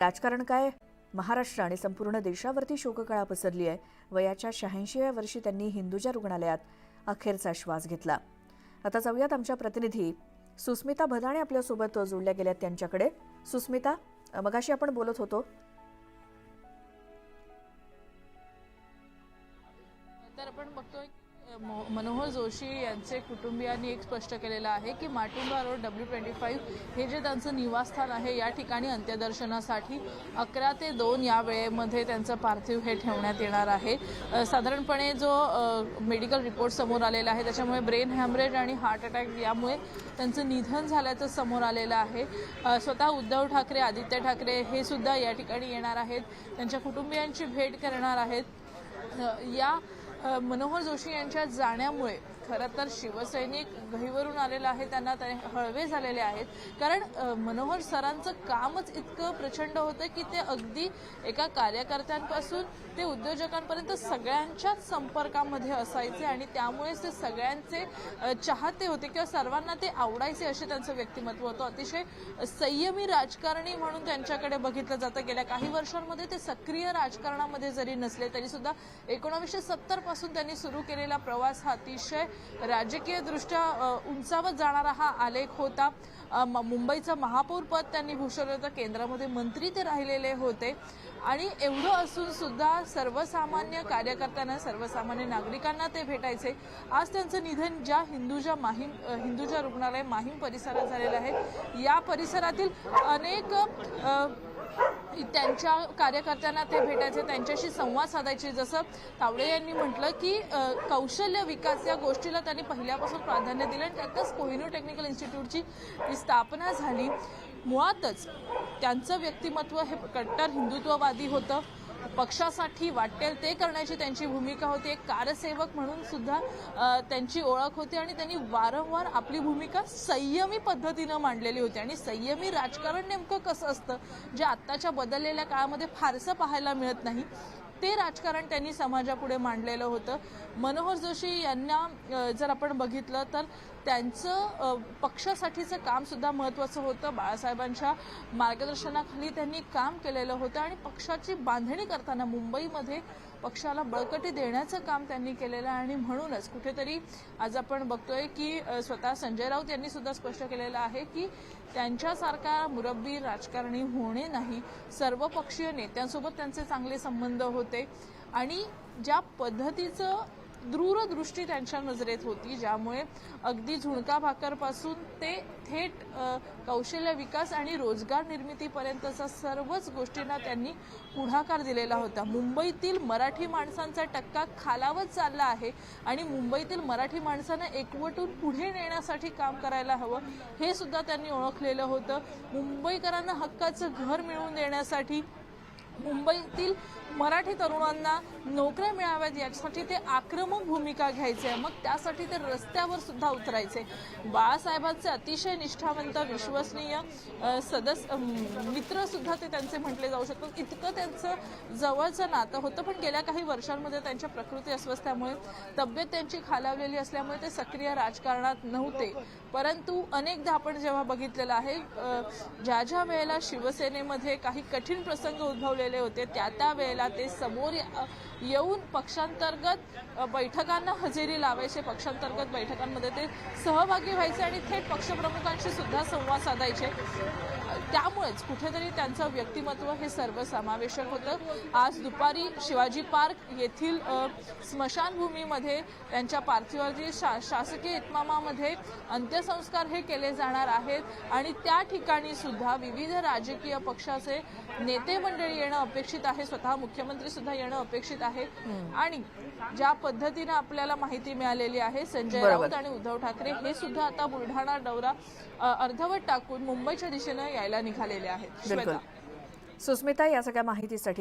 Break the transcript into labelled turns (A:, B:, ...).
A: राजकारण काय? महाराष्ट्र आणि संपूर्ण देशावरती शोककळा पसरली आहे. वयाच्या 86व्या वर्षी त्यांनी हिंदुजा रुग्णालयात अखेरचा श्वास घेतला. आता जाऊयात आमच्या प्रतिनिधी सुस्मिता भदाणे आपल्यासोबत जोडल्या गेल्यात त्यांच्याकडे. सुस्मिता, मगाशी आपण बोलत होतो
B: तर आपण बघतोय मनोहर जोशी यांचे कुटुंबियांनी एक स्पष्ट केलेलं आहे की माटुंगा रोड W25 हे जे त्यांचं निवासस्थान आहे या ठिकाणी अंत्यदर्शनासाठी 11 ते 2 या वेळेमध्ये त्यांचं पार्थिव हे ठेवण्यात येणार आहे. साधारणपणे जो मेडिकल रिपोर्ट समोर आलेला आहे त्याच्यामुळे ब्रेन हॅमरेज आणि हार्ट अटॅक यामुळे त्यांचं निधन झाल्याचं समोर आलेलं आहे. स्वतः उद्धव ठाकरे, आदित्य ठाकरे हे सुद्धा या ठिकाणी येणार आहेत, त्यांच्या कुटुंबियांची भेट करणार आहेत. या मनोहर जोशी यांच्या जाण्यामुळे खरं तर शिवसैनिक गहिवरून आलेला आहे, त्यांना हळवे झालेले आहेत. कारण मनोहर सरांचं कामच इतकं प्रचंड होतं की ते अगदी एका कार्यकर्त्यांपासून ते उद्योजकांपर्यंत सगळ्यांच्याच संपर्कामध्ये असायचे आणि त्यामुळेच ते सगळ्यांचे चाहते होते किंवा सर्वांना ते आवडायचे असे त्यांचं व्यक्तिमत्व होतं. अतिशय संयमी राजकारणी म्हणून त्यांच्याकडे बघितलं जातं. गेल्या काही वर्षांमध्ये ते सक्रिय राजकारणामध्ये जरी नसले तरी सुद्धा 1970 पासून त्यांनी सुरू केलेला प्रवास हा अतिशय राजकीयदृष्ट्या उंचावत जाणारा हा आलेख होता. मुंबईचं महापौर पद त्यांनी भूषवलं होतं, केंद्रामध्ये मंत्री ते राहिलेले होते आणि एवढं असून सुद्धा सर्वसामान्य कार्यकर्त्यांना, सर्वसामान्य नागरिकांना ते भेटायचे. आज त्यांचं निधन ज्या हिंदुजा रुग्णालय माहीम परिसरात झालेलं आहे, या परिसरातील अनेक त्यांच्या कार्यकर्त्यांना ते भेटायचे, त्यांच्याशी संवाद साधायचे. जसं तावडे यांनी म्हटलं की कौशल्य विकास या गोष्टीला त्यांनी पहिल्यापासून प्राधान्य दिलं आणि त्यातच कोहिनूर टेक्निकल इन्स्टिट्यूटची स्थापना झाली. मुळातच त्यांचं व्यक्तिमत्व हे कट्टर हिंदुत्ववादी होतं. पक्षासाठी वाटेल ते करण्याची त्यांची भूमिका होती. एक कारसेवक म्हणून सुद्धा त्यांची ओळख होती आणि त्यांनी वारंवार आपली भूमिका संयमी पद्धतीनं मांडलेली होती. आणि संयमी राजकारण नेमकं कसं असतं, जे आत्ताच्या बदललेल्या काळामध्ये फारसं पाहायला मिळत नाही, ते राजकारण त्यांनी समाजापुढे मांडलेलं होतं. मनोहर जोशी यांना जर आपण बघितलं तर त्यांचं पक्षासाठीचं काम सुद्धा महत्त्वाचं होतं. बाळासाहेबांच्या मार्गदर्शनाखाली त्यांनी काम केलेलं होतं आणि पक्षाची बांधणी करताना मुंबईमध्ये पक्षाला बळकटी देण्याचं काम त्यांनी केलेलं आहे. आणि म्हणूनच कुठेतरी आज आपण बघतोय की स्वतः संजय राऊत यांनी सुद्धा स्पष्ट केलेलं आहे की त्यांच्यासारखा मुरब्बी राजकारणी होणे नाही. सर्वपक्षीय नेत्यांसोबत त्यांचे चांगले संबंध होते आणि ज्या पद्धतीचं दूरदृष्टी त्यांच्या नजरेत होती, ज्यामुळे अगदी झुणका भाकरपासून ते थेट कौशल्य विकास आणि रोजगार निर्मितीपर्यंतचा सर्वच गोष्टींना त्यांनी पुढाकार दिलेला होता. मुंबईतील मराठी माणसांचा टक्का खालावत चालला आहे आणि मुंबईतील मराठी माणसांना एकवटून पुढे नेण्यासाठी काम करायला हवं हे सुद्धा त्यांनी ओळखलेलं होतं. मुंबईकरांना हक्काचं घर मिळवून देण्यासाठी, मुंबईतील मराठी तरुणांना नोकऱ्या मिळाव्यात यासाठी ते आक्रमक भूमिका घ्यायचे. मग त्यासाठी ते रस्त्यावर सुद्धा उतरायचे. बाळासाहेबांचे अतिशय निष्ठावंत, विश्वसनीय मित्र सुद्धा ते त्यांचे म्हटले जाऊ शकतात. इतकं त्यांचं जवळचं नातं होतं. पण गेल्या काही वर्षांमध्ये त्यांच्या प्रकृती अस्वस्थ्यामुळे, तब्येत त्यांची खालावलेली असल्यामुळे ते सक्रिय राजकारणात नव्हते. परंतु अनेकदा आपण जेव्हा बघितलेलं आहे, ज्या ज्या वेळेला शिवसेनेमध्ये काही कठीण प्रसंग उद्भवलेले होते त्या वेळेला ते समोर येऊन पक्षांतर्गत बैठकांना हजेरी लावायचे, पक्षांतर्गत बैठकांमध्ये ते सहभागी व्हायचे आणि थेट पक्षप्रमुखांशी सुद्धा संवाद साधायचे. त्यामुळेच कुठेतरी त्यांचं व्यक्तिमत्व हे सर्वसमावेशक होतं. आज दुपारी शिवाजी पार्क येथील स्मशानभूमीमध्ये त्यांच्या पार्थिवावरती शासकीय इतमामामध्ये अंत्यसंस्कार हे केले जाणार आहेत आणि त्या ठिकाणी सुद्धा विविध राजकीय पक्षाचे नेते मंडळी येणं अपेक्षित आहे. स्वतः मुख्यमंत्री सुद्धा येणं अपेक्षित आहे. आणि ज्या पद्धतीने आपल्याला माहिती मिळालेली आहे, संजय राऊत आणि उद्धव ठाकरे हे सुद्धा आता बुलढाणा दौरा अर्धवट टाकून मुंबईच्या दिशेनं यायला निघालेले आहेत.
A: सुस्मिता, या सगळ्या माहितीसाठी